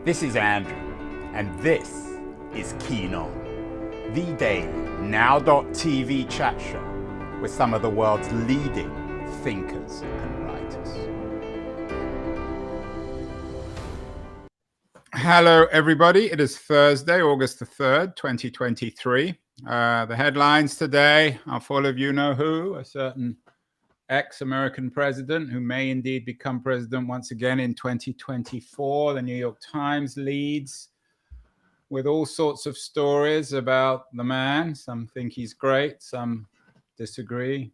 This is Andrew, and this is Keen On, the daily now.tv chat show with some of the world's leading thinkers and writers. Hello, everybody. It is Thursday, August the 3rd, 2023. The headlines today are full of you know who, a certain ex-American president who may indeed become president once again in 2024. The New York Times leads with all sorts of stories about the man. Some think he's great, some disagree,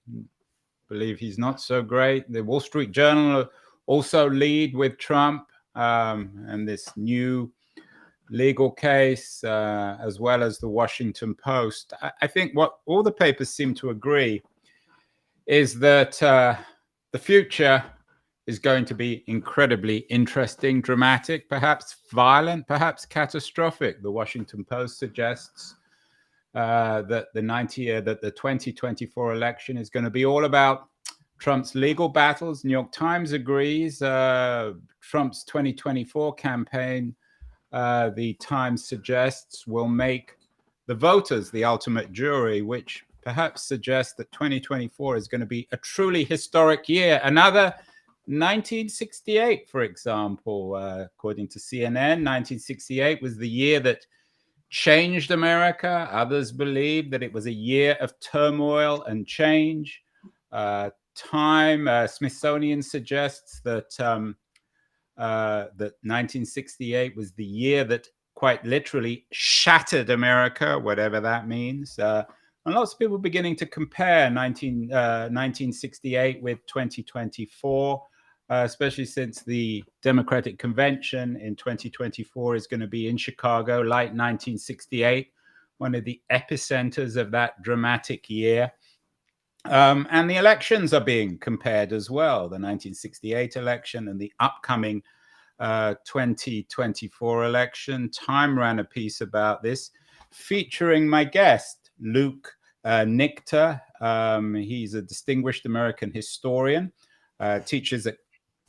believe he's not so great. The Wall Street Journal also lead with Trump and this new legal case, as well as the Washington Post. I think what all the papers seem to agree is that the future is going to be incredibly interesting, dramatic, perhaps violent, perhaps catastrophic. The Washington Post suggests that the 2024 election is going to be all about Trump's legal battles. New York Times agrees. Trump's 2024 campaign, the Times suggests, will make the voters the ultimate jury, which perhaps suggests that 2024 is going to be a truly historic year. Another 1968, for example, according to CNN, 1968 was the year that changed America. Others believe that it was a year of turmoil and change. Smithsonian suggests that that 1968 was the year that quite literally shattered America, whatever that means. And lots of people beginning to compare 1968 with 2024, especially since the Democratic Convention in 2024 is going to be in Chicago, like 1968, one of the epicenters of that dramatic year. And the elections are being compared as well, the 1968 election and the upcoming 2024 election. Time ran a piece about this, featuring my guest, Luke Nichter. He's a distinguished American historian, teaches at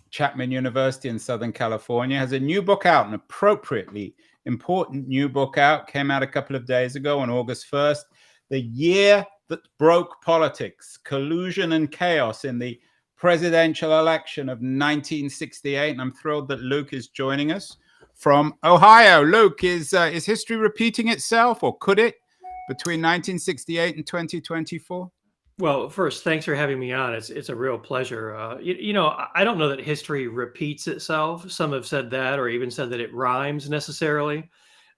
Chapman University in Southern California, has a new book out, an appropriately important new book out, came out a couple of days ago on August 1st, The Year That Broke Politics, Collusion and Chaos in the Presidential Election of 1968. And I'm thrilled that Luke is joining us from Ohio. Luke, is history repeating itself, or could it, between 1968 and 2024? Well, first, thanks for having me on. It's a real pleasure. I don't know that history repeats itself. Some have said that, or even said that it rhymes necessarily.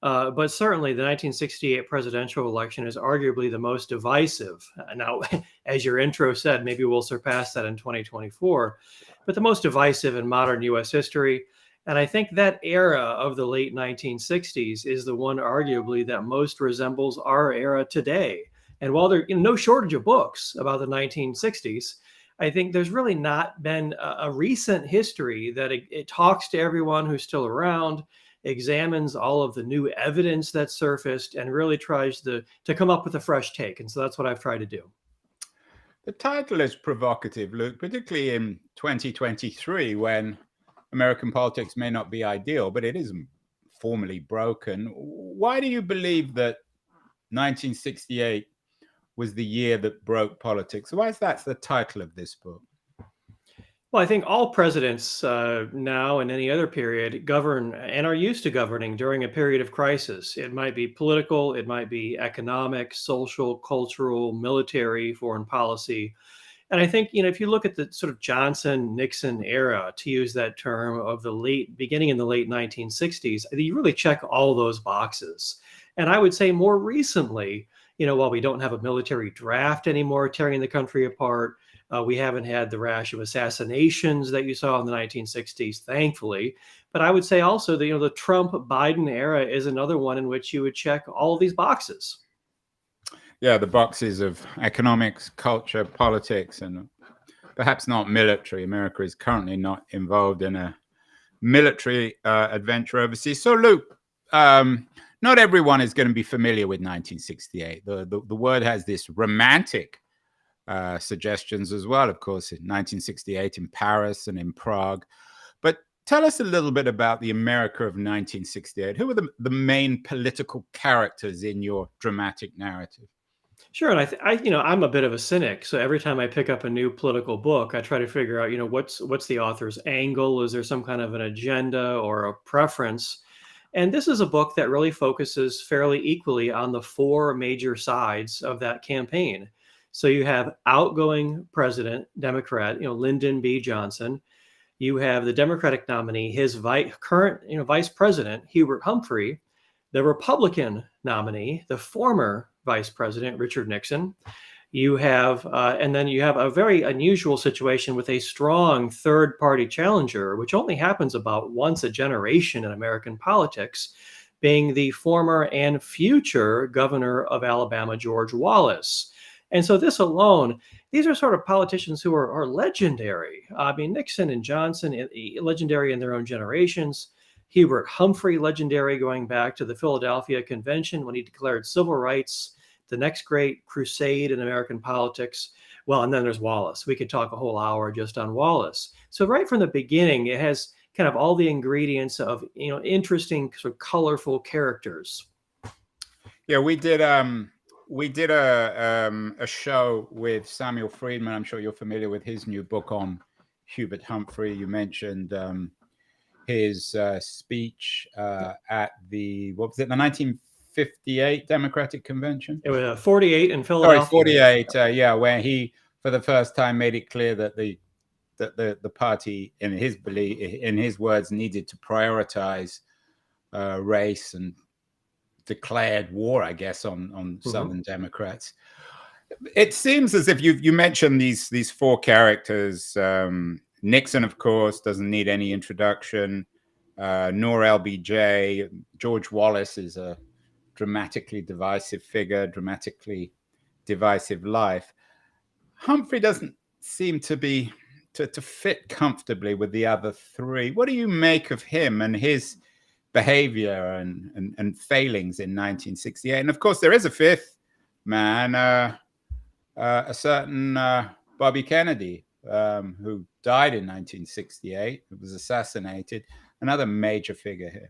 But certainly, the 1968 presidential election is arguably the most divisive. Now, as your intro said, maybe we'll surpass that in 2024, but the most divisive in modern U.S. history. And I think that era of the late 1960s is the one arguably that most resembles our era today. And while there's no shortage of books about the 1960s, I think there's really not been a recent history that it talks to everyone who's still around, examines all of the new evidence that's surfaced, and really tries to come up with a fresh take. And so that's what I've tried to do. The title is provocative, Luke, particularly in 2023, when American politics may not be ideal, but it isn't formally broken. Why do you believe that 1968 was the year that broke politics? Why is that the title of this book? Well, I think all presidents now and any other period govern and are used to governing during a period of crisis. It might be political, it might be economic, social, cultural, military, foreign policy. And I think, if you look at the sort of Johnson-Nixon era, to use that term, of the beginning in the late 1960s, you really check all those boxes. And I would say more recently, while we don't have a military draft anymore tearing the country apart, we haven't had the rash of assassinations that you saw in the 1960s, thankfully. But I would say also that, the Trump-Biden era is another one in which you would check all of these boxes. Yeah, the boxes of economics, culture, politics, and perhaps not military. America is currently not involved in a military adventure overseas. So, Luke, not everyone is going to be familiar with 1968. The word has this romantic suggestions as well, of course, in 1968 in Paris and in Prague. But tell us a little bit about the America of 1968. Who were the main political characters in your dramatic narrative? Sure, and I'm a bit of a cynic, so every time I pick up a new political book, I try to figure out, what's the author's angle? Is there some kind of an agenda or a preference? And this is a book that really focuses fairly equally on the four major sides of that campaign. So you have outgoing president, Democrat, Lyndon B. Johnson. You have the Democratic nominee, his current, vice president, Hubert Humphrey, the Republican nominee, the former vice president, Richard Nixon. You have, and then you have a very unusual situation with a strong third party challenger, which only happens about once a generation in American politics, being the former and future governor of Alabama, George Wallace. And so this alone, these are sort of politicians who are legendary. I mean, Nixon and Johnson, legendary in their own generations. Hubert Humphrey, legendary going back to the Philadelphia Convention when he declared civil rights the next great crusade in American politics. Well, and then there's Wallace. We could talk a whole hour just on Wallace. So right from the beginning, it has kind of all the ingredients of, interesting, sort of colorful characters. Yeah, we did a show with Samuel Friedman. I'm sure you're familiar with his new book on Hubert Humphrey. You mentioned his speech at the 1958 Democratic Convention? It was 48 in Philadelphia. Sorry, 48. Yeah, where he, for the first time, made it clear that the party, in his words, needed to prioritize race and declared war, I guess, on Southern Democrats. It seems as if you mentioned these four characters. Nixon, of course, doesn't need any introduction. Nor LBJ. George Wallace is a dramatically divisive figure, dramatically divisive life. Humphrey doesn't seem to fit comfortably with the other three. What do you make of him and his behavior and failings in 1968? And of course, there is a fifth man, a certain Bobby Kennedy, who died in 1968, who was assassinated. Another major figure here.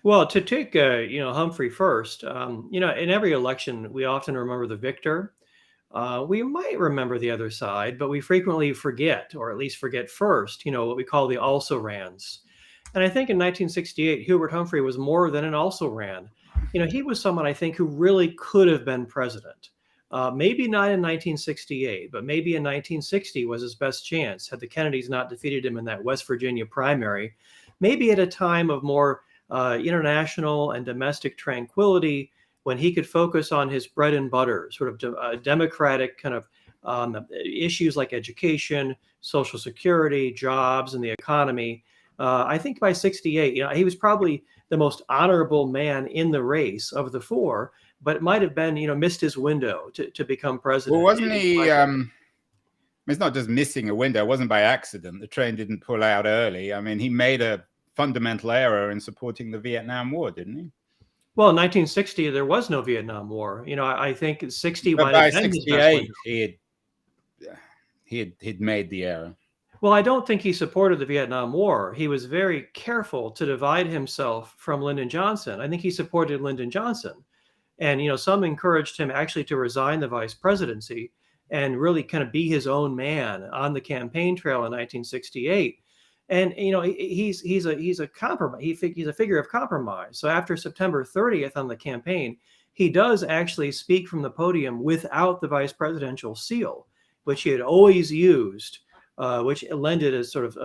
Well, to take Humphrey first, in every election we often remember the victor. We might remember the other side, but we frequently forget, or at least forget first, what we call the also-rans. And I think in 1968, Hubert Humphrey was more than an also-ran. He was someone I think who really could have been president. Maybe not in 1968, but maybe in 1960 was his best chance, had the Kennedys not defeated him in that West Virginia primary. Maybe at a time of more international and domestic tranquility, when he could focus on his bread and butter, sort of democratic kind of issues like education, Social Security, jobs, and the economy. I think by 68, he was probably the most honorable man in the race of the four, but it might have been, missed his window to become president. Well, wasn't he? It's not just missing a window. It wasn't by accident. The train didn't pull out early. I mean, he made a fundamental error in supporting the Vietnam War, didn't he? Well, in 1960, there was no Vietnam War. I think 60 But might by have been his best 68, window. he'd made the error. Well, I don't think he supported the Vietnam War. He was very careful to divide himself from Lyndon Johnson. I think he supported Lyndon Johnson. And, some encouraged him actually to resign the vice presidency and really kind of be his own man on the campaign trail in 1968. And, he's a compromise. He's a figure of compromise. So after September 30th on the campaign, he does actually speak from the podium without the vice presidential seal, which he had always used, which lended a sort of,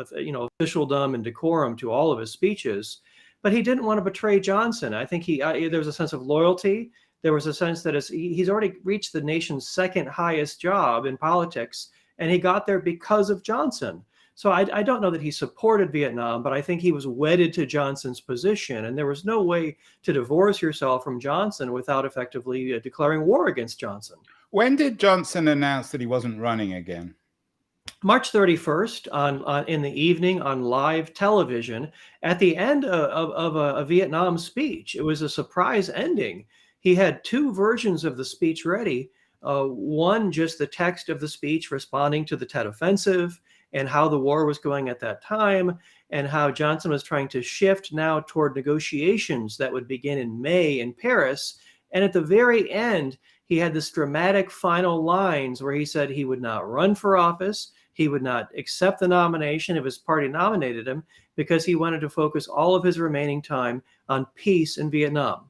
officialdom and decorum to all of his speeches. But he didn't want to betray Johnson. I think there was a sense of loyalty. There was a sense that he's already reached the nation's second highest job in politics, and he got there because of Johnson. So I don't know that he supported Vietnam, but I think he was wedded to Johnson's position, and there was no way to divorce yourself from Johnson without effectively declaring war against Johnson. When did Johnson announce that he wasn't running again? March 31st in the evening on live television at the end of a Vietnam speech. It was a surprise ending. He had two versions of the speech ready. One, just the text of the speech responding to the Tet Offensive and how the war was going at that time. and how Johnson was trying to shift now toward negotiations that would begin in May in Paris. And at the very end, he had this dramatic final lines where he said he would not run for office. He would not accept the nomination if his party nominated him because he wanted to focus all of his remaining time on peace in Vietnam.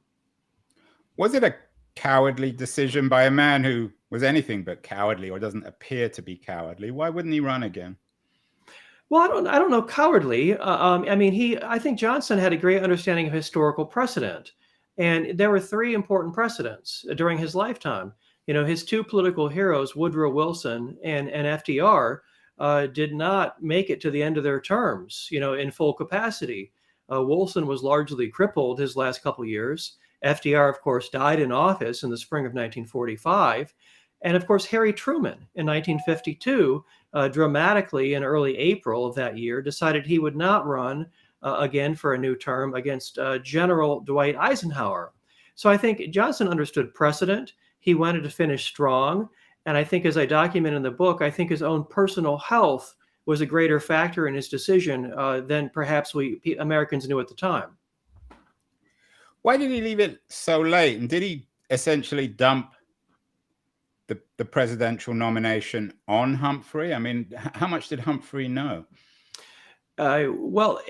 Was it a cowardly decision by a man who was anything but cowardly, or doesn't appear to be cowardly? Why wouldn't he run again? Well, I don't know, cowardly. I mean, I think Johnson had a great understanding of historical precedent. And there were three important precedents during his lifetime. You know, his two political heroes, Woodrow Wilson and FDR, did not make it to the end of their terms, you know, in full capacity. Wilson was largely crippled his last couple of years. FDR, of course, died in office in the spring of 1945. And of course, Harry Truman in 1952, dramatically in early April of that year, decided he would not run again for a new term against General Dwight Eisenhower. So I think Johnson understood precedent. He wanted to finish strong. And I think, as I document in the book, I think his own personal health was a greater factor in his decision than perhaps we Americans knew at the time. Why did he leave it so late? And did he essentially dump the presidential nomination on Humphrey? I mean, how much did Humphrey know? Well,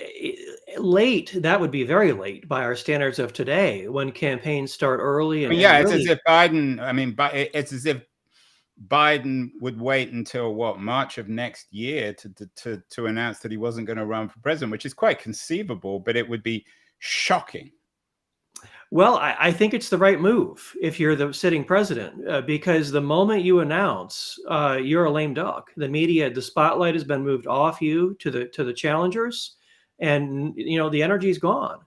late, that would be very late by our standards of today, when campaigns start early. And, yeah, it's really, as if Biden, I mean, it's as if Biden would wait until what, March of next year to announce that he wasn't going to run for president, which is quite conceivable, but it would be shocking. Well, I think it's the right move if you're the sitting president, because the moment you announce, you're a lame duck. The media, the spotlight has been moved off you to the challengers, and you know the energy's gone.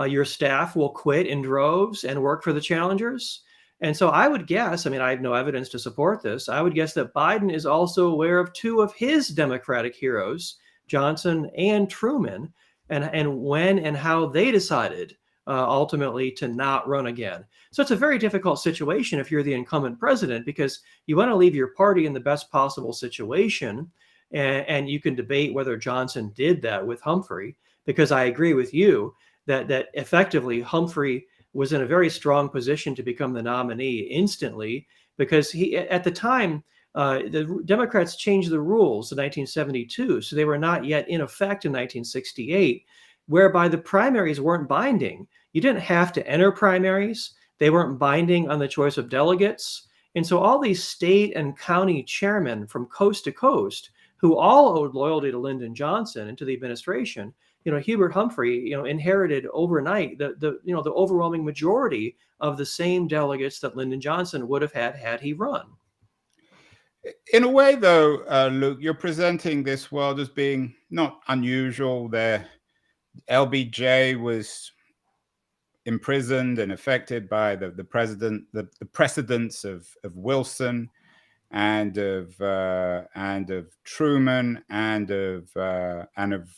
Your staff will quit in droves and work for the challengers. And so I would guess, I mean, I have no evidence to support this. I would guess that Biden is also aware of two of his Democratic heroes, Johnson and Truman, and when and how they decided ultimately to not run again. So it's a very difficult situation if you're the incumbent president, because you want to leave your party in the best possible situation. And you can debate whether Johnson did that with Humphrey, because I agree with you that effectively Humphrey was in a very strong position to become the nominee instantly, because he, at the time, the Democrats changed the rules in 1972, so they were not yet in effect in 1968, whereby the primaries weren't binding. You didn't have to enter primaries. They weren't binding on the choice of delegates. And so all these state and county chairmen from coast to coast, who all owed loyalty to Lyndon Johnson and to the administration, you know, Hubert Humphrey, you know, inherited overnight the overwhelming majority of the same delegates that Lyndon Johnson would have had he run. In a way, though, Luke, you're presenting this world as being not unusual. There, LBJ was imprisoned and affected by the precedents of Wilson and of Truman and of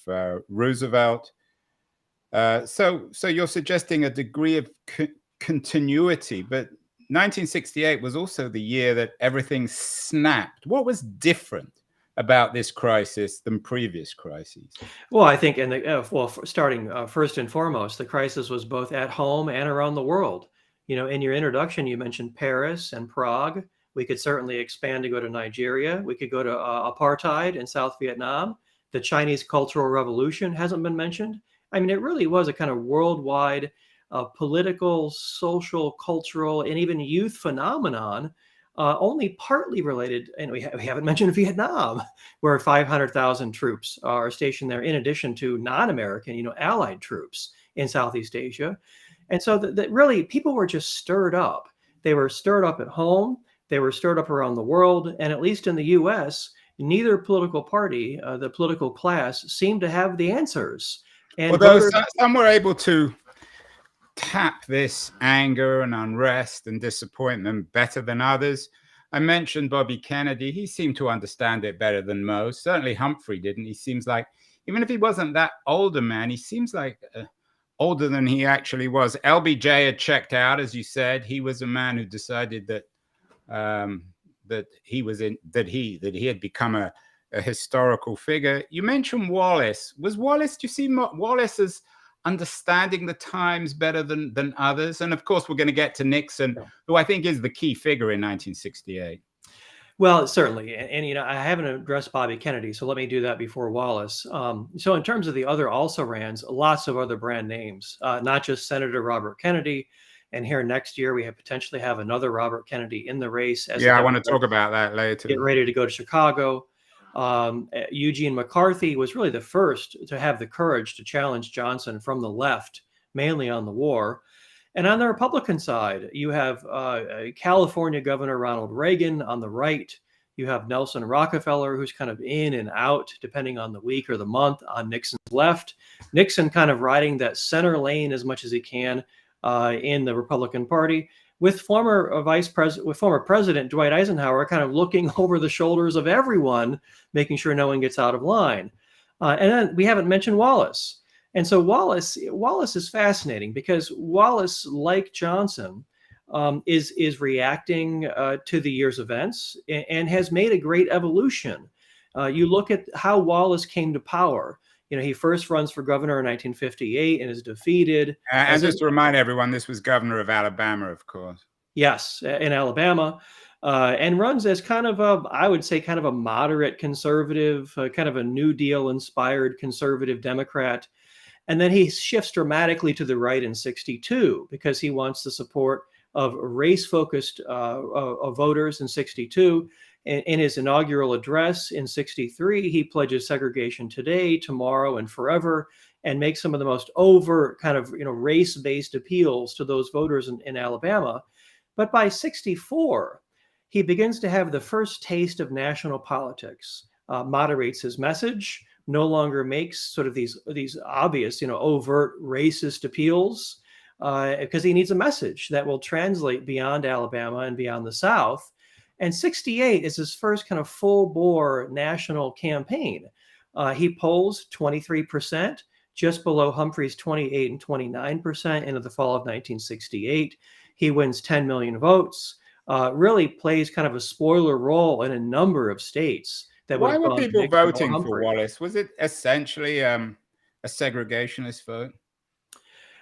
Roosevelt. So you're suggesting a degree of continuity, but 1968 was also the year that everything snapped. What was different about this crisis than previous crises? Well, I think, starting first and foremost, the crisis was both at home and around the world. You know, in your introduction, you mentioned Paris and Prague. We could certainly expand to go to Nigeria. We could go to apartheid in South Vietnam. The Chinese Cultural Revolution hasn't been mentioned. I mean, it really was a kind of worldwide political, social, cultural, and even youth phenomenon, only partly related. And we haven't mentioned Vietnam, where 500,000 troops are stationed there, in addition to non-American, you know, allied troops in Southeast Asia. And so that really people were just stirred up. They were stirred up at home. They were stirred up around the world. And at least in the US, neither political party, the political class, seemed to have the answers. And although some were able to tap this anger and unrest and disappointment better than others. I mentioned Bobby Kennedy. He seemed to understand it better than most. Certainly Humphrey didn't. He seems like, even if he wasn't that older man, he seems like older than he actually was. LBJ had checked out, as you said. He was a man who decided that he had become a historical figure. You mentioned Wallace. Was Wallace, do you see Wallace as understanding the times better than others? And of course, we're going to get to Nixon, who I think is the key figure in 1968. Well, certainly. And I haven't addressed Bobby Kennedy, so let me do that before Wallace. So in terms of the other also-rans, lots of other brand names, not just Senator Robert Kennedy. And here next year, we potentially have another Robert Kennedy in the race. I want to talk about that later. Get ready to go to Chicago. Eugene McCarthy was really the first to have the courage to challenge Johnson from the left, mainly on the war. And on the Republican side, you have California Governor Ronald Reagan on the right. You have Nelson Rockefeller, who's kind of in and out, depending on the week or the month, on Nixon's left. Nixon kind of riding that center lane as much as he can in the Republican Party, with former President Dwight Eisenhower kind of looking over the shoulders of everyone, making sure no one gets out of line. And then we haven't mentioned Wallace. And so Wallace is fascinating because Wallace, like Johnson, is reacting to the year's events and has made a great evolution. You look at how Wallace came to power. He first runs for governor in 1958 and is defeated. And just to remind everyone, this was governor of Alabama, of course. Yes, in Alabama. And runs as kind of I would say, kind of a moderate conservative, kind of a New Deal inspired conservative Democrat. And then he shifts dramatically to the right in 62 because he wants the support of race-focused voters in 62. In his inaugural address in 63, he pledges segregation today, tomorrow, and forever, and makes some of the most overt kind of race-based appeals to those voters in Alabama. But by 64, he begins to have the first taste of national politics, moderates his message, no longer makes sort of these obvious, overt racist appeals, because he needs a message that will translate beyond Alabama and beyond the South. And 68 is his first kind of full-bore national campaign. He polls 23%, just below Humphrey's 28 and 29% into the fall of 1968. He wins 10 million votes, really plays kind of a spoiler role in a number of states. Why were people voting for Wallace? Was it essentially a segregationist vote?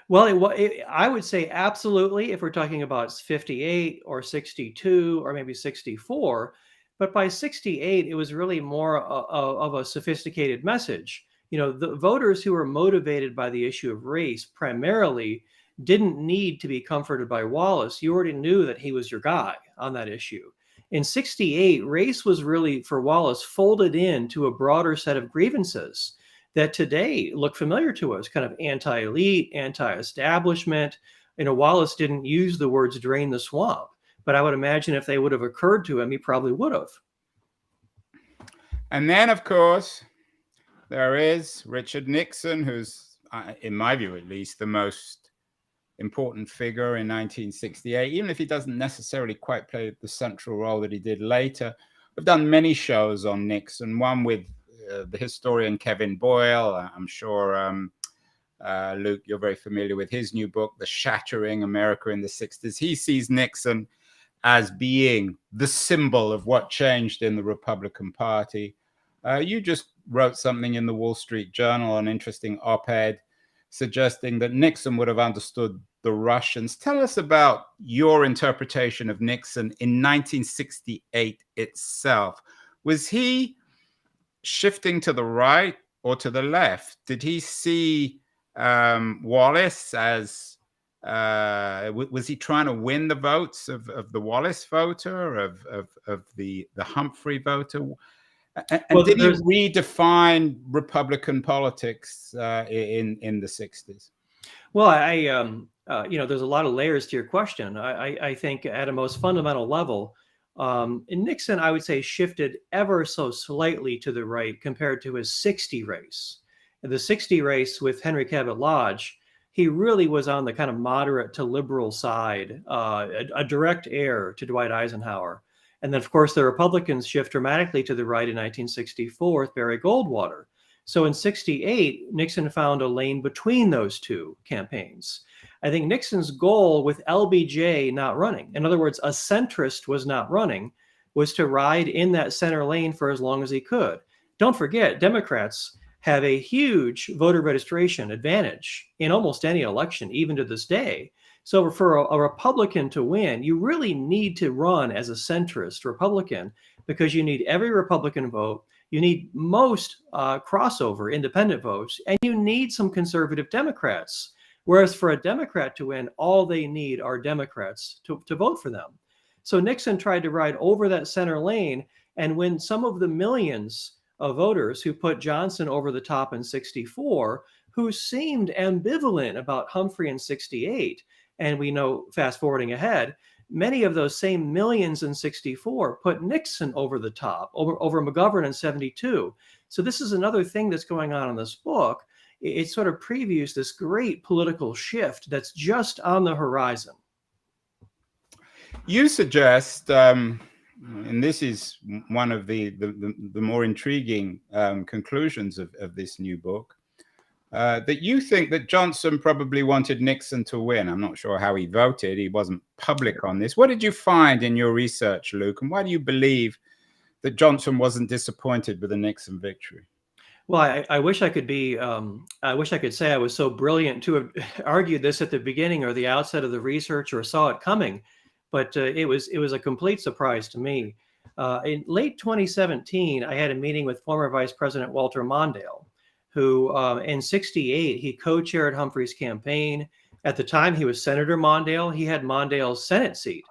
Well, I would say absolutely if we're talking about 58 or 62 or maybe 64. But by 68, it was really more of a sophisticated message. The voters who were motivated by the issue of race primarily didn't need to be comforted by Wallace. You already knew that he was your guy on that issue. In 68, race was really, for Wallace, folded into a broader set of grievances that today look familiar to us, kind of anti-elite, anti-establishment. Wallace didn't use the words drain the swamp, but I would imagine if they would have occurred to him, he probably would have. And then, of course, there is Richard Nixon, who's, in my view at least, the most important figure in 1968, even if he doesn't necessarily quite play the central role that he did later. We've done many shows on Nixon, one with the historian Kevin Boyle. I'm sure, Luke, you're very familiar with his new book, The Shattering America in the 60s. He sees Nixon as being the symbol of what changed in the Republican Party. You just wrote something in the Wall Street Journal, an interesting op-ed, suggesting that Nixon would have understood the Russians. Tell us about your interpretation of Nixon in 1968 itself. Was he shifting to the right or to the left? Did he see Wallace as, was he trying to win the votes of the Wallace voter, of the Humphrey voter? And did he redefine Republican politics in the 60s? Well, there's a lot of layers to your question. I think at a most fundamental level, Nixon, I would say, shifted ever so slightly to the right compared to his 60 race. In the 60 race with Henry Cabot Lodge, he really was on the kind of moderate to liberal side, a direct heir to Dwight Eisenhower. And then, of course, the Republicans shift dramatically to the right in 1964 with Barry Goldwater. So in 68, Nixon found a lane between those two campaigns. I think Nixon's goal with LBJ not running, in other words, a centrist was not running, was to ride in that center lane for as long as he could. Don't forget, Democrats have a huge voter registration advantage in almost any election, even to this day. So for a Republican to win, you really need to run as a centrist Republican, because you need every Republican vote. You need most crossover independent votes, and you need some conservative Democrats. Whereas for a Democrat to win, all they need are Democrats to vote for them. So Nixon tried to ride over that center lane and win some of the millions of voters who put Johnson over the top in 64, who seemed ambivalent about Humphrey in 68. And we know, fast forwarding ahead, many of those same millions in 64 put Nixon over the top, over McGovern in 72. So this is another thing that's going on in this book. It sort of previews this great political shift that's just on the horizon. You suggest, and this is one of the more intriguing conclusions of this new book, that you think that Johnson probably wanted Nixon to win. I'm not sure how he voted. He wasn't public on this. What did you find in your research, Luke? And why do you believe that Johnson wasn't disappointed with the Nixon victory? Well, I wish I could be, I wish I could say I was so brilliant to have argued this at the beginning or the outset of the research or saw it coming, but it was a complete surprise to me. In late 2017, I had a meeting with former Vice President Walter Mondale, who in 68, he co-chaired Humphrey's campaign. At the time, he was Senator Mondale. He had Mondale's Senate seat.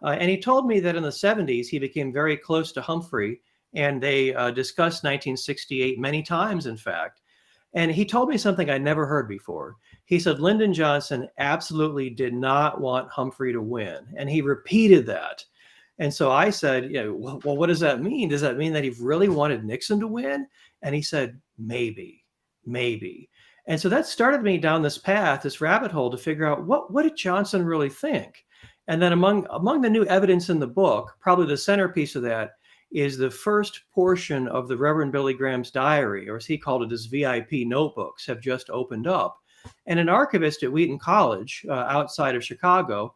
And he told me that in the 70s, he became very close to Humphrey, and they discussed 1968 many times, in fact. And he told me something I never heard before. He said Lyndon Johnson absolutely did not want Humphrey to win. And he repeated that. And so I said, well, what does that mean? Does that mean that he really wanted Nixon to win? And he said, maybe. And so that started me down this path, this rabbit hole, to figure out what did Johnson really think? And then among the new evidence in the book, probably the centerpiece of that is the first portion of the Reverend Billy Graham's diary, or as he called it, his VIP notebooks, have just opened up. And an archivist at Wheaton College outside of Chicago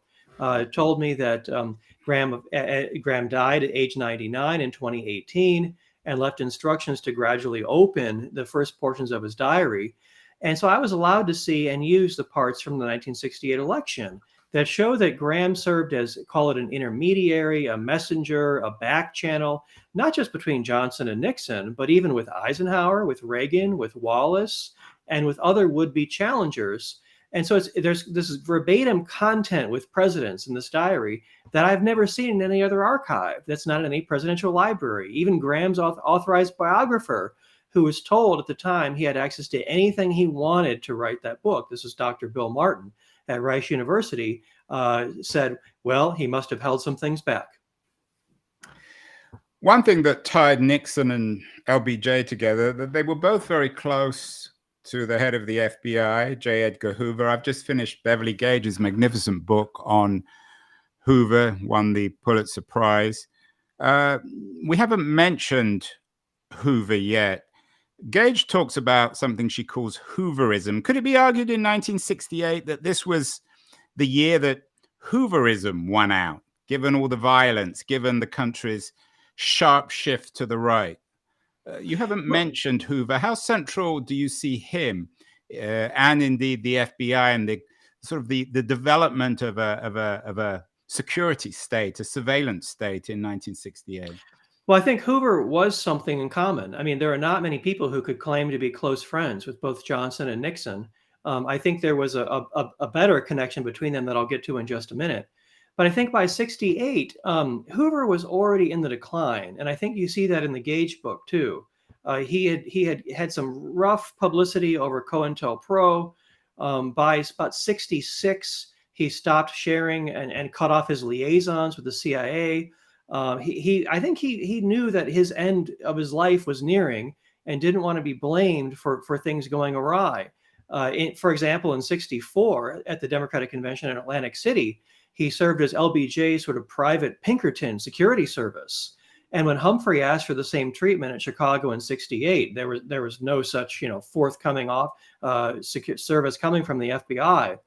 told me that Graham died at age 99 in 2018 and left instructions to gradually open the first portions of his diary. And so I was allowed to see and use the parts from the 1968 election that show that Graham served as, call it an intermediary, a messenger, a back channel, not just between Johnson and Nixon, but even with Eisenhower, with Reagan, with Wallace, and with other would-be challengers. And so there's this verbatim content with presidents in this diary that I've never seen in any other archive. That's not in any presidential library. Even Graham's authorized biographer, who was told at the time he had access to anything he wanted to write that book, this is Dr. Bill Martin at Rice University, said, well, he must have held some things back. One thing that tied Nixon and LBJ together, that they were both very close to the head of the FBI, J. Edgar Hoover. I've just finished Beverly Gage's magnificent book on Hoover, won the Pulitzer Prize. We haven't mentioned Hoover yet. Gage talks about something she calls Hooverism. Could it be argued in 1968 that this was the year that Hooverism won out, given all the violence, given the country's sharp shift to the right? You haven't mentioned Hoover. How central do you see him and indeed the FBI and the sort of the development of a security state, a surveillance state in 1968? Well, I think Hoover was something in common. I mean, there are not many people who could claim to be close friends with both Johnson and Nixon. I think there was a better connection between them that I'll get to in just a minute. But I think by 68, Hoover was already in the decline. And I think you see that in the Gage book, too. He had some rough publicity over COINTELPRO. By about 66, he stopped sharing and cut off his liaisons with the CIA. I think he knew that his end of his life was nearing and didn't want to be blamed for things going awry. For example, in 64 at the Democratic Convention in Atlantic City, he served as LBJ's sort of private Pinkerton security service. And when Humphrey asked for the same treatment at Chicago in 68, there was no such forthcoming service coming from the FBI.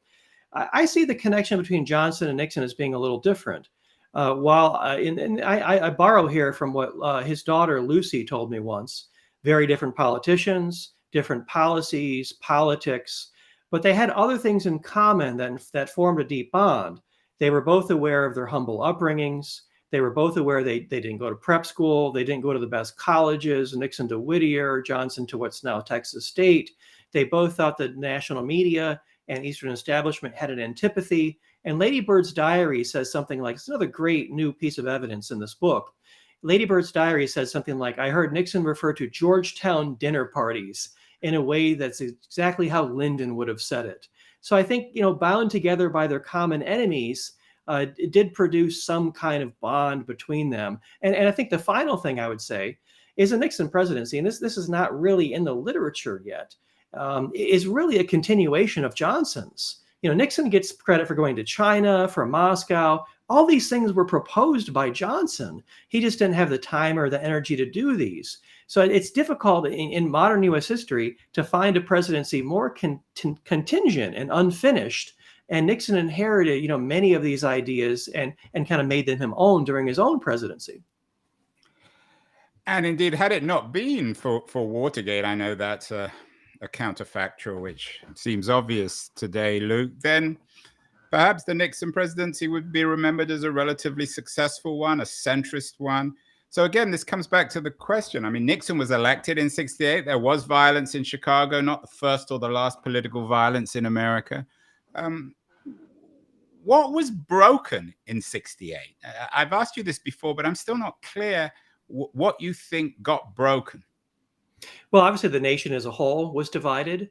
I see the connection between Johnson and Nixon as being a little different. I borrow here from what his daughter Lucy told me once. very different politicians, different policies, politics, but they had other things in common that formed a deep bond. They were both aware of their humble upbringings. They were both aware they didn't go to prep school. They didn't go to the best colleges, Nixon to Whittier, Johnson to what's now Texas State. They both thought the national media and Eastern establishment had an antipathy. And Lady Bird's diary says something like, it's another great new piece of evidence in this book. Lady Bird's diary says something like, I heard Nixon refer to Georgetown dinner parties in a way that's exactly how Lyndon would have said it. So I think, bound together by their common enemies, it did produce some kind of bond between them. And I think the final thing I would say is the Nixon presidency, and this is not really in the literature yet, is really a continuation of Johnson's. Nixon gets credit for going to China, for Moscow. All these things were proposed by Johnson. He just didn't have the time or the energy to do these. So it's difficult in modern U.S. history to find a presidency more contingent and unfinished. And Nixon inherited, many of these ideas and kind of made them his own during his own presidency. And indeed, had it not been for Watergate, I know that's a counterfactual, which seems obvious today, Luke, then perhaps the Nixon presidency would be remembered as a relatively successful one, a centrist one. So again, this comes back to the question. I mean, Nixon was elected in 1968. There was violence in Chicago, not the first or the last political violence in America. What was broken in 1968? I've asked you this before, but I'm still not clear what you think got broken. Well, obviously, the nation as a whole was divided.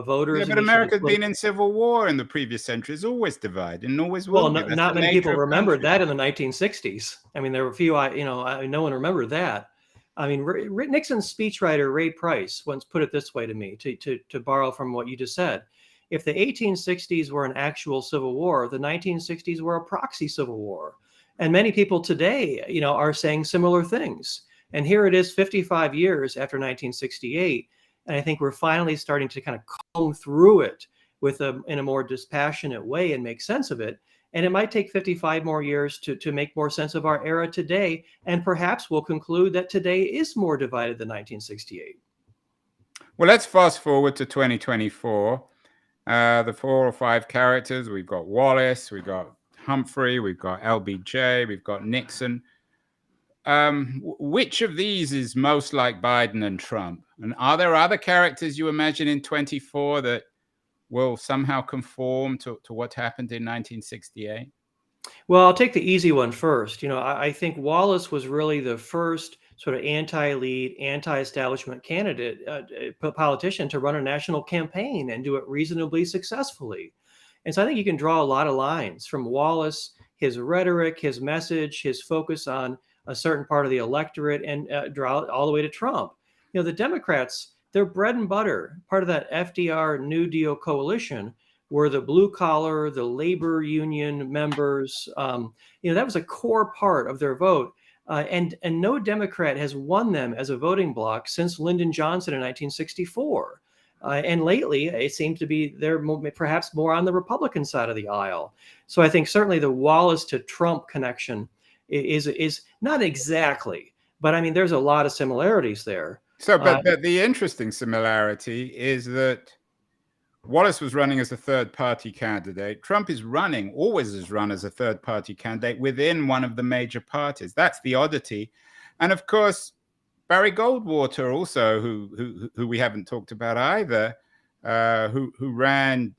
Voters. Yeah, but America's been in civil war in the previous centuries, always divided and always will. Well, not many people remembered that in the 1960s. I mean, there were a few, no one remembered that. I mean, Nixon's speechwriter, Ray Price, once put it this way to me, to borrow from what you just said. If the 1860s were an actual civil war, the 1960s were a proxy civil war. And many people today, are saying similar things. And here it is 55 years after 1968. And I think we're finally starting to kind of comb through it in a more dispassionate way and make sense of it. And it might take 55 more years to make more sense of our era today. And perhaps we'll conclude that today is more divided than 1968. Well, let's fast forward to 2024. The 4 or 5 characters, we've got Wallace, we've got Humphrey, we've got LBJ, we've got Nixon. Which of these is most like Biden and Trump? And are there other characters you imagine in 24 that will somehow conform to what happened in 1968? Well, I'll take the easy one first. I think Wallace was really the first sort of anti-elite, anti-establishment candidate, politician to run a national campaign and do it reasonably successfully. And so I think you can draw a lot of lines from Wallace, his rhetoric, his message, his focus on a certain part of the electorate, and draw it all the way to Trump. The Democrats, their bread and butter, part of that FDR New Deal coalition, were the blue collar, the labor union members. That was a core part of their vote. And no Democrat has won them as a voting bloc since Lyndon Johnson in 1964. And lately, it seems to be they're perhaps more on the Republican side of the aisle. So I think certainly the Wallace to Trump connection is not exactly, but I mean, there's a lot of similarities there. So, but the interesting similarity is that Wallace was running as a third-party candidate. Trump always has run as a third-party candidate within one of the major parties. That's the oddity. And of course, Barry Goldwater also, who we haven't talked about either, who ran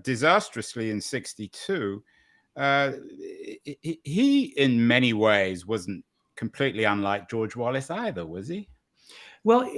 disastrously in 1962. He, in many ways, wasn't completely unlike George Wallace either, was he? Well,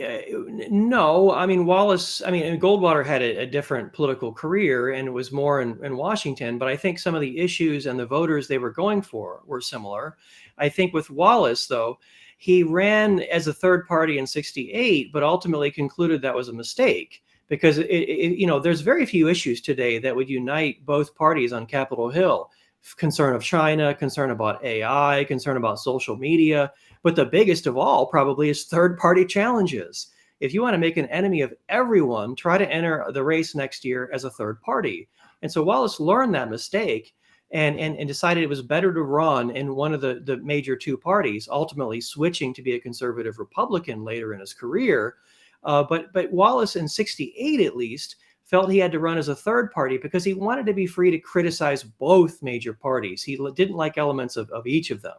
no. I mean, Goldwater had a different political career and was more in Washington, but I think some of the issues and the voters they were going for were similar. I think with Wallace, though, he ran as a third party in 1968, but ultimately concluded that was a mistake because, there's very few issues today that would unite both parties on Capitol Hill. Concern of China, concern about AI, concern about social media. But the biggest of all probably is third-party challenges. If you want to make an enemy of everyone, try to enter the race next year as a third party. And so Wallace learned that mistake. and decided it was better to run in one of the major two parties, ultimately switching to be a conservative Republican later in his career. But Wallace in 68 at least felt he had to run as a third party because he wanted to be free to criticize both major parties. He didn't like elements of each of them.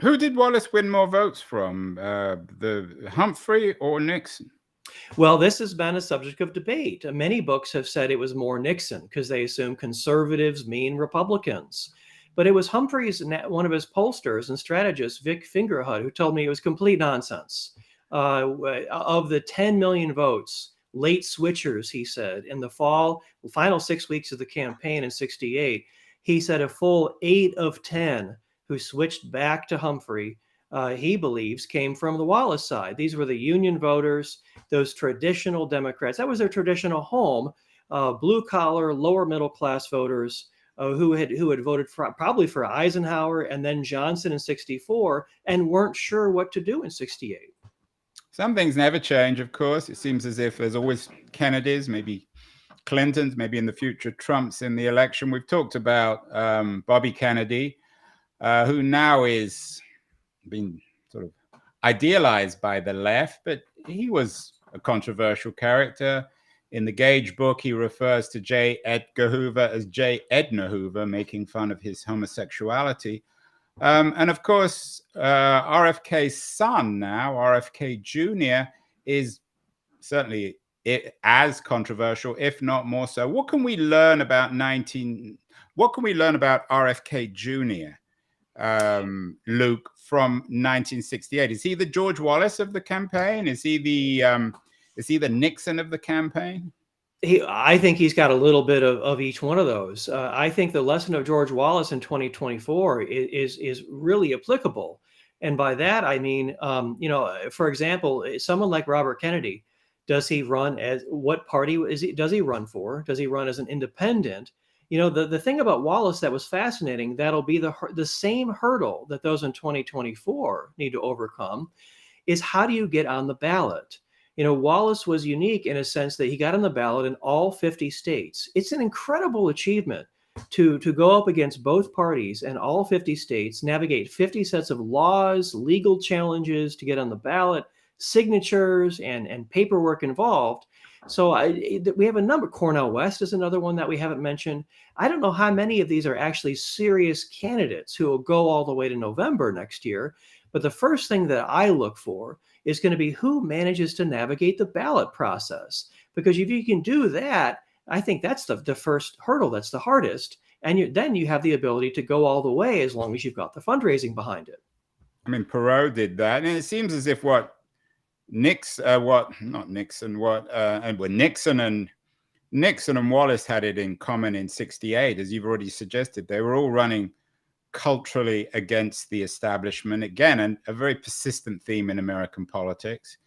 Who did Wallace win more votes from, the Humphrey or Nixon? Well, this has been a subject of debate. Many books have said it was more Nixon because they assume conservatives mean Republicans. But it was Humphrey's, one of his pollsters and strategists, Vic Fingerhut, who told me it was complete nonsense. Of the 10 million votes, late switchers, he said, in the final 6 weeks of the campaign in 68, he said a full 8 of 10 who switched back to Humphrey, he believes, came from the Wallace side. These were the Union voters, those traditional Democrats. That was their traditional home, blue collar, lower middle class voters who had voted probably for Eisenhower and then Johnson in 64 and weren't sure what to do in 68. Some things never change, of course. It seems as if there's always Kennedys, maybe Clintons, maybe in the future Trumps in the election. We've talked about Bobby Kennedy, who now is being sort of idealized by the left, but he was a controversial character. In the Gage book, he refers to J. Edgar Hoover as J. Edna Hoover, making fun of his homosexuality. And of course, RFK's son now, RFK Jr., is certainly as controversial, if not more so. What can we learn about RFK Jr., Luke, from 1968? Is he the George Wallace of the campaign? Is he the Nixon of the campaign? I think he's got a little bit of each one of those. I think the lesson of George Wallace in 2024 is really applicable. And by that, I mean, for example, someone like Robert Kennedy, does he run as, what party does he run for? Does he run as an independent? The thing about Wallace that was fascinating, that'll be the same hurdle that those in 2024 need to overcome, is how do you get on the ballot? Wallace was unique in a sense that he got on the ballot in all 50 states. It's an incredible achievement to go up against both parties in all 50 states, navigate 50 sets of laws, legal challenges to get on the ballot, signatures and paperwork involved. So we have a number. Cornel West is another one that we haven't mentioned. I don't know how many of these are actually serious candidates who will go all the way to November next year. But the first thing that I look for is going to be who manages to navigate the ballot process. Because if you can do that, I think that's the first hurdle. That's the hardest. And then you have the ability to go all the way as long as you've got the fundraising behind it. I mean, Perot did that. And it seems as if Nixon and Wallace had it in common in 68, as you've already suggested. They were all running culturally against the establishment. Again, and a very persistent theme in American politics.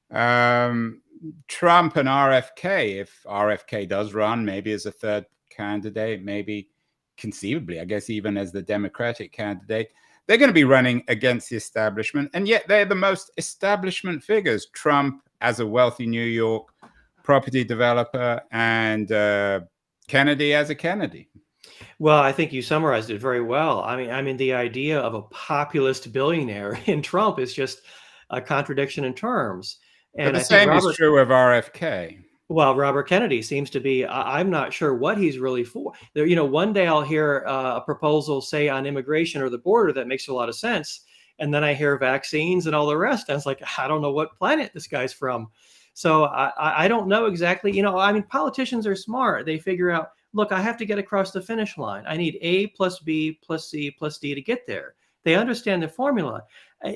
Trump and RFK, if RFK does run, maybe as a third candidate, maybe conceivably, I guess, even as the Democratic candidate, they're going to be running against the establishment. And yet they're the most establishment figures. Trump as a wealthy New York property developer, and Kennedy as a Kennedy. Well, I think you summarized it very well. I mean, the idea of a populist billionaire in Trump is just a contradiction in terms. And but the same is true of RFK. Well, Robert Kennedy seems to be, I'm not sure what he's really for. One day I'll hear a proposal, say, on immigration or the border that makes a lot of sense. And then I hear vaccines and all the rest. And it's like, I don't know what planet this guy's from. So I don't know exactly. Politicians are smart. They figure out, look, I have to get across the finish line. I need A plus B plus C plus D to get there. They understand the formula.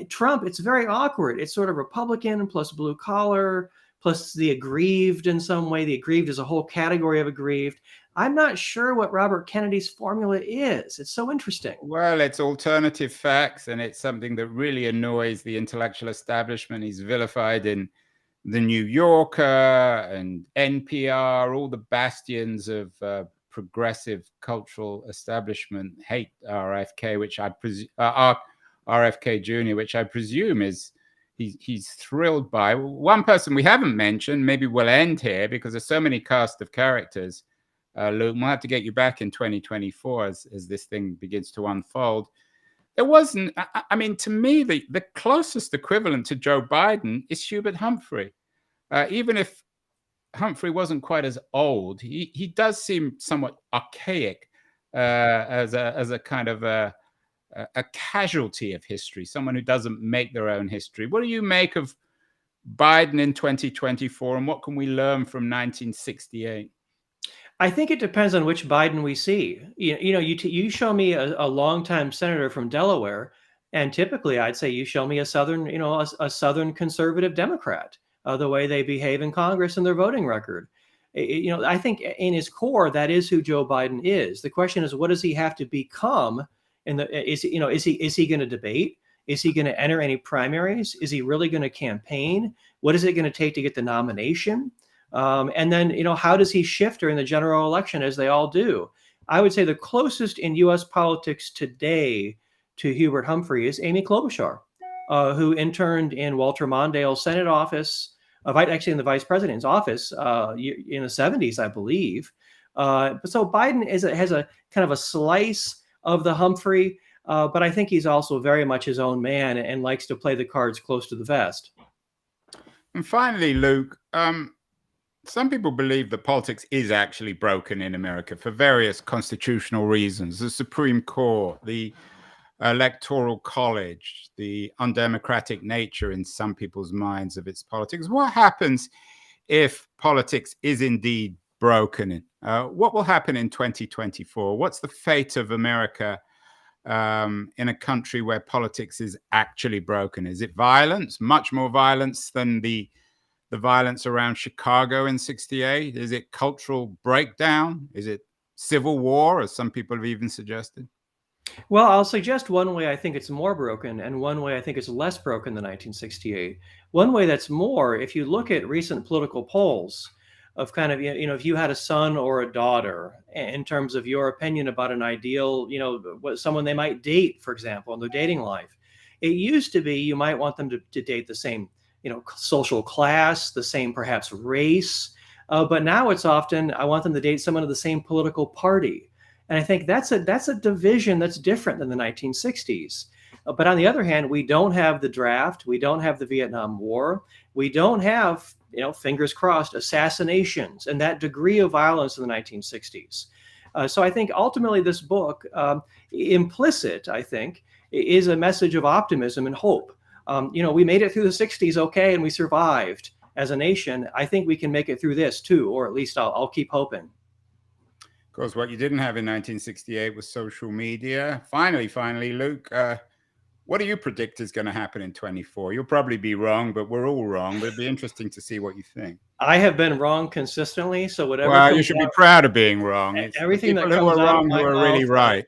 Trump, it's very awkward. It's sort of Republican plus blue collar plus the aggrieved in some way. The aggrieved is a whole category of aggrieved. I'm not sure what Robert Kennedy's formula is. It's so interesting. Well, it's alternative facts, and it's something that really annoys the intellectual establishment. He's vilified in The New Yorker and NPR, all the bastions of progressive cultural establishment hate RFK, which I presume RFK Jr., which I presume is he's thrilled by. One person we haven't mentioned, maybe we'll end here because there's so many cast of characters, Luke. We'll have to get you back in 2024 as this thing begins to unfold. There wasn't, I mean, to me, the closest equivalent to Joe Biden is Hubert Humphrey. Even if Humphrey wasn't quite as old, he does seem somewhat archaic as a kind of a casualty of history, someone who doesn't make their own history. What do you make of Biden in 2024, and what can we learn from 1968? I think it depends on which Biden we see. You show me a longtime senator from Delaware, and typically I'd say you show me a Southern, a Southern conservative Democrat, the way they behave in Congress and their voting record. I think in his core, that is who Joe Biden is. The question is, what does he have to become? Is he going to debate? Is he going to enter any primaries? Is he really going to campaign? What is it going to take to get the nomination? And then, how does he shift during the general election, as they all do? I would say the closest in U.S. politics today to Hubert Humphrey is Amy Klobuchar, who interned in Walter Mondale's Senate office, actually in the vice president's office in the 70s, I believe. So Biden has a kind of a slice of the Humphrey, but I think he's also very much his own man and likes to play the cards close to the vest. And finally, Luke, some people believe that politics is actually broken in America for various constitutional reasons. The Supreme Court, the Electoral College, the undemocratic nature in some people's minds of its politics. What happens if politics is indeed broken? What will happen in 2024? What's the fate of America in a country where politics is actually broken? Is it violence, much more violence than the violence around Chicago in '68? Is it cultural breakdown? Is it civil war, as some people have even suggested? Well, I'll suggest one way I think it's more broken and one way I think it's less broken than 1968. One way that's more, if you look at recent political polls of kind of, if you had a son or a daughter, in terms of your opinion about an ideal, what someone they might date, for example, in their dating life. It used to be you might want them to date the same social class, the same perhaps race. But now it's often, I want them to date someone of the same political party. And I think that's a division that's different than the 1960s. But on the other hand, we don't have the draft. We don't have the Vietnam War. We don't have, fingers crossed, assassinations and that degree of violence in the 1960s. So I think ultimately this book, implicit, I think, is a message of optimism and hope. We made it through the 60s, okay, and we survived as a nation. I think we can make it through this too, or at least I'll keep hoping. Of course, what you didn't have in 1968 was social media. Finally, Luke, what do you predict is going to happen in 24? You'll probably be wrong, but we're all wrong. But it'd be interesting to see what you think. I have been wrong consistently, so whatever. Well, you should be proud of being wrong. It's everything that comes who are wrong who are really right.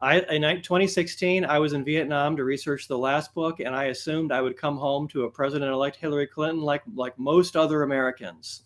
In 2016, I was in Vietnam to research the last book, and I assumed I would come home to a president-elect Hillary Clinton like most other Americans.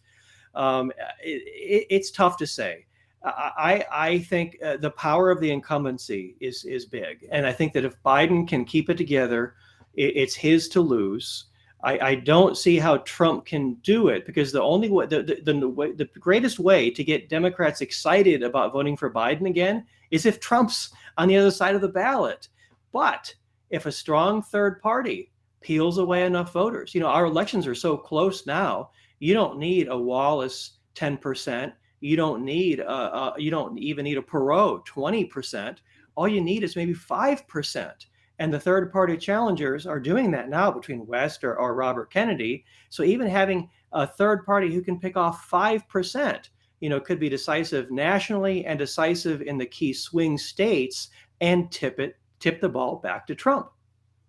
It's tough to say. I think the power of the incumbency is big, and I think that if Biden can keep it together, it's his to lose. I don't see how Trump can do it, because the only way, the greatest way to get Democrats excited about voting for Biden again is if Trump's on the other side of the ballot. But if a strong third party peels away enough voters, our elections are so close now. You don't need a Wallace 10%. You don't even need a Perot 20%. All you need is maybe 5%. And the third party challengers are doing that now between West or Robert Kennedy. So even having a third party who can pick off 5%, could be decisive nationally and decisive in the key swing states and tip the ball back to Trump.